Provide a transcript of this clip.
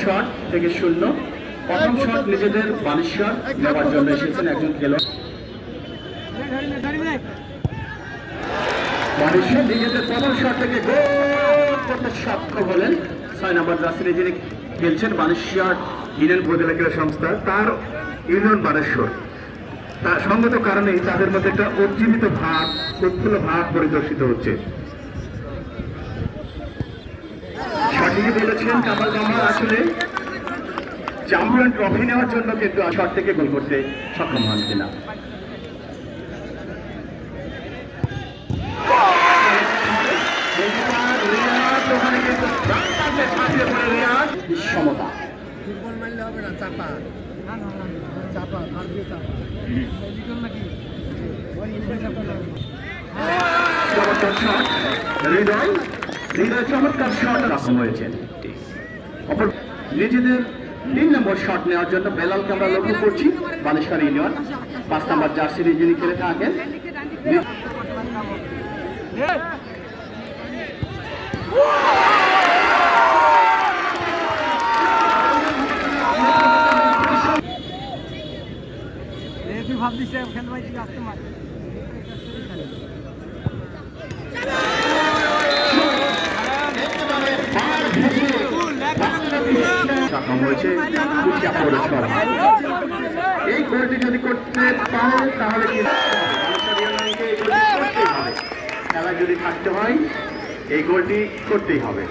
Shot থেকে 0। প্রথম shot নিজেদের বানেশ্বর নেওয়ার জন্য এসেছেন একজন খেলোয়াড়। বানেশ্বর নিজেদের প্রথম শট থেকে গোল করতে সক্ষম হলেন। 6 নম্বর জার্সি যিনি খেলছেন বানেশ্বর ইউনিয়ন উপজেলা ক্রীড়া সংস্থা, তার ইউনিয়ন বানেশ্বর, তার সঙ্গত কারণেই তাদের মধ্যে একটা উজ্জীবিত ভাব, উৎফুল্ল ভাব পরিদর্শিত হচ্ছে। সঠিকই বলেছেন কামাল মামা, আসলে চ্যাম্পিয়ন ট্রফি নেওয়ার জন্য কিন্তু শট থেকে গোল করতে সক্ষম হন কিনা। সমতা হৃদয় চমৎকার শট রকম হয়েছে। নিজেদের 3 নম্বর শট নেওয়ার জন্য বেলালকে আমরা লক্ষ্য করছি। বানেশ্বর ইউনিয়ন 5 নম্বর জার্সি যিনি খেলে থাকেন। এই গোলটি যদি করতে পারে তাহলে খেলা যদি থাকতে হয় এই গোলটি করতেই হবে।